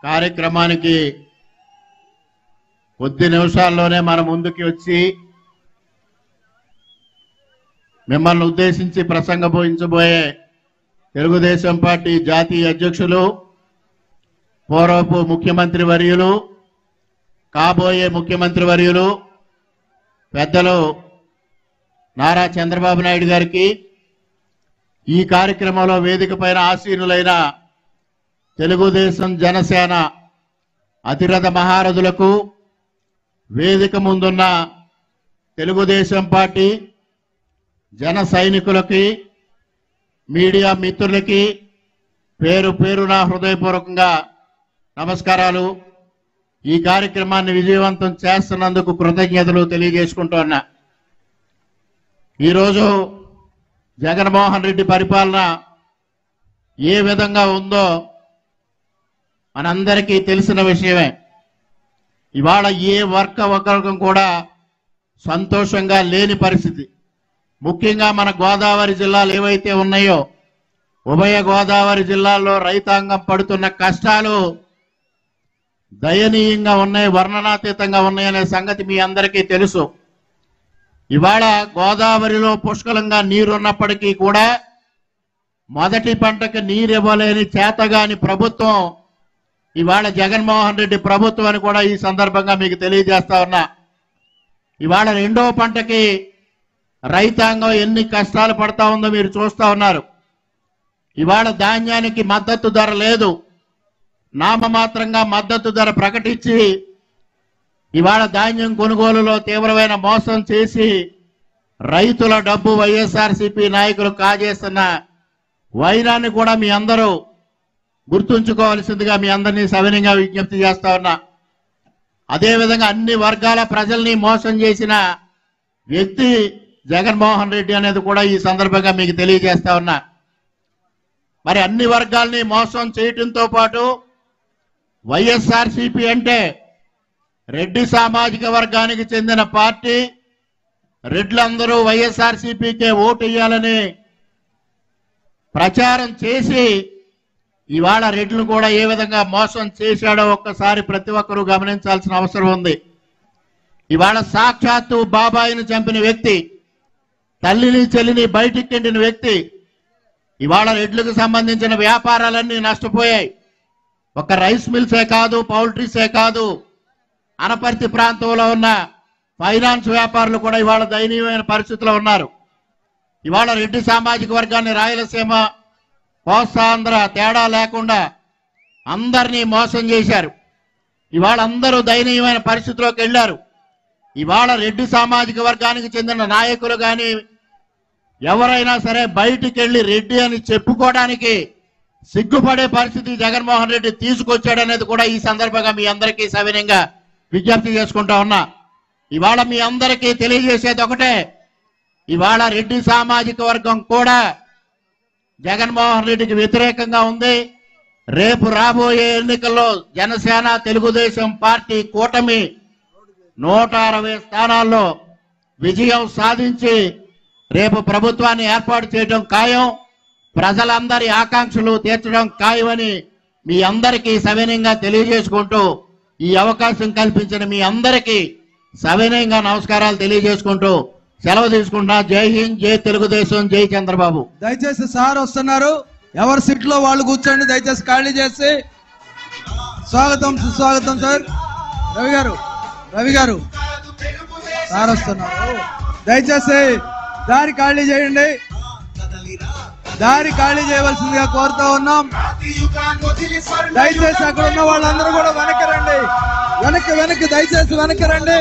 కార్యక్రమానికి కొద్ది నిమిషాల్లోనే మన ముందుకి వచ్చి మిమ్మల్ని ఉద్దేశించి ప్రసంగబోయించబోయే తెలుగుదేశం పార్టీ జాతీయ అధ్యక్షులు, పూర్వపు ముఖ్యమంత్రి వర్యులు, కాబోయే ముఖ్యమంత్రి వర్యులు పెద్దలు నారా చంద్రబాబు నాయుడు గారికి, ఈ కార్యక్రమంలో వేదిక పైన ఆసీనులైన తెలుగుదేశం జనసేన అతిరథ మహారథులకు, వేదిక ముందున్న తెలుగుదేశం పార్టీ జన సైనికులకి, మీడియా మిత్రులకి పేరు పేరున హృదయపూర్వకంగా నమస్కారాలు. ఈ కార్యక్రమాన్ని విజయవంతం చేస్తున్నందుకు కృతజ్ఞతలు తెలియజేసుకుంటున్నా. ఈరోజు జగన్మోహన్ రెడ్డి పరిపాలన ఏ విధంగా ఉందో మనందరికీ తెలిసిన విషయమే. ఇవాళ ఏ వర్గం కూడా సంతోషంగా లేని పరిస్థితి. ముఖ్యంగా మన గోదావరి జిల్లాలు ఏవైతే ఉన్నాయో, ఉభయ గోదావరి జిల్లాల్లో రైతాంగం పడుతున్న కష్టాలు దయనీయంగా ఉన్నాయి, వర్ణనాతీతంగా ఉన్నాయనే సంగతి మీ అందరికీ తెలుసు. ఇవాళ గోదావరిలో పుష్కలంగా నీరున్నప్పటికీ కూడా మొదటి పంటకి నీరు ఇవ్వలేని చేతగాని ప్రభుత్వం ఇవాళ జగన్మోహన్ రెడ్డి ప్రభుత్వం అని కూడా ఈ సందర్భంగా మీకు తెలియజేస్తా ఉన్నా. ఇవాళ రెండో పంటకి రైతాంగం ఎన్ని కష్టాలు పడతా ఉందో మీరు చూస్తా ఉన్నారు. ఇవాళ ధాన్యానికి మద్దతు ధర లేదు, నామమాత్రంగా మద్దతు ధర ప్రకటించి ఇవాళ ధాన్యం కొనుగోలులో తీవ్రమైన మోసం చేసి రైతుల డబ్బు వైఎస్ఆర్సీపీ నాయకులు కాజేస్తున్న వైరాన్ని కూడా మీ అందరూ గుర్తుంచుకోవాల్సిందిగా మీ అందరినీ సవినయంగా విజ్ఞప్తి చేస్తా ఉన్నా. అదేవిధంగా అన్ని వర్గాల ప్రజల్ని మోసం చేసిన వ్యక్తి జగన్మోహన్ రెడ్డి అనేది కూడా ఈ సందర్భంగా మీకు తెలియజేస్తా ఉన్నా. మరి అన్ని వర్గాల్ని మోసం చేయటంతో పాటు వైఎస్ఆర్సీపీ అంటే రెడ్డి సామాజిక వర్గానికి చెందిన పార్టీ, రెడ్లందరూ వైఎస్ఆర్సీపీకే ఓటు వేయాలని ప్రచారం చేసి ఇవాళ రెడ్లు కూడా ఏ విధంగా మోసం చేశాడో ఒక్కసారి ప్రతి ఒక్కరూ గమనించాల్సిన అవసరం ఉంది. ఇవాళ సాక్షాత్తు బాబాయిని చంపిన వ్యక్తి, తల్లిని చెల్లిని బయటికెండిన వ్యక్తి, ఇవాళ రెడ్లకు సంబంధించిన వ్యాపారాలన్నీ నష్టపోయాయి. ఒక రైస్ మిల్సే కాదు, పౌల్ట్రీసే కాదు, అనపర్తి ప్రాంతంలో ఉన్న ఫైనాన్స్ వ్యాపారులు కూడా ఇవాళ దయనీయమైన పరిస్థితిలో ఉన్నారు. ఇవాళ రెడ్డి సామాజిక వర్గాన్ని రాయలసీమ, కోస్తాంధ్ర తేడా లేకుండా అందరినీ మోసం చేశారు. ఇవాళ అందరూ దయనీయమైన పరిస్థితిలోకి వెళ్ళారు. ఇవాళ రెడ్డి సామాజిక వర్గానికి చెందిన నాయకులు కానీ ఎవరైనా సరే బయటికి వెళ్ళి రెడ్డి అని చెప్పుకోవడానికి సిగ్గుపడే పరిస్థితి జగన్మోహన్ రెడ్డి తీసుకొచ్చాడనేది కూడా ఈ సందర్భంగా మీ అందరికీ సవినయంగా విజ్ఞప్తి చేసుకుంటా ఉన్నా. ఇవాళ మీ అందరికీ తెలియజేసేది ఒకటే, ఇవాళ రెడ్డి సామాజిక వర్గం కూడా జగన్మోహన్ రెడ్డికి వ్యతిరేకంగా ఉంది. రేపు రాబోయే ఎన్నికల్లో జనసేన తెలుగుదేశం పార్టీ కూటమి 160 స్థానాల్లో విజయం సాధించి రేపు ప్రభుత్వాన్ని ఏర్పాటు చేయడం ఖాయం, ప్రజలందరి ఆకాంక్షలు తీర్చడం ఖాయమని మీ అందరికీ సవినయంగా తెలియజేసుకుంటూ ఈ అవకాశం కల్పించిన మీ అందరికీ సవినయంగా నమస్కారాలు తెలియజేసుకుంటూ సెలవు తీసుకుంటున్నా. జై హింద్, జై తెలుగుదేశం, జై చంద్రబాబు. దయచేసి సార్ వస్తున్నారు, ఎవరి సీట్ లో వాళ్ళు కూర్చోండి, దయచేసి ఖాళీ చేసి. స్వాగతం, సుస్వాగతం సార్. రవి గారు సార్ వస్తున్నారు, దయచేసి దారి ఖాళీ చేయండి, దారి ఖాళీ చేయవలసిందిగా కోరుతా ఉన్నాం. దయచేసి అక్కడ ఉన్న వాళ్ళందరూ కూడా వెనక్కి రండి, వెనక్కి దయచేసి వెనక్కి రండి.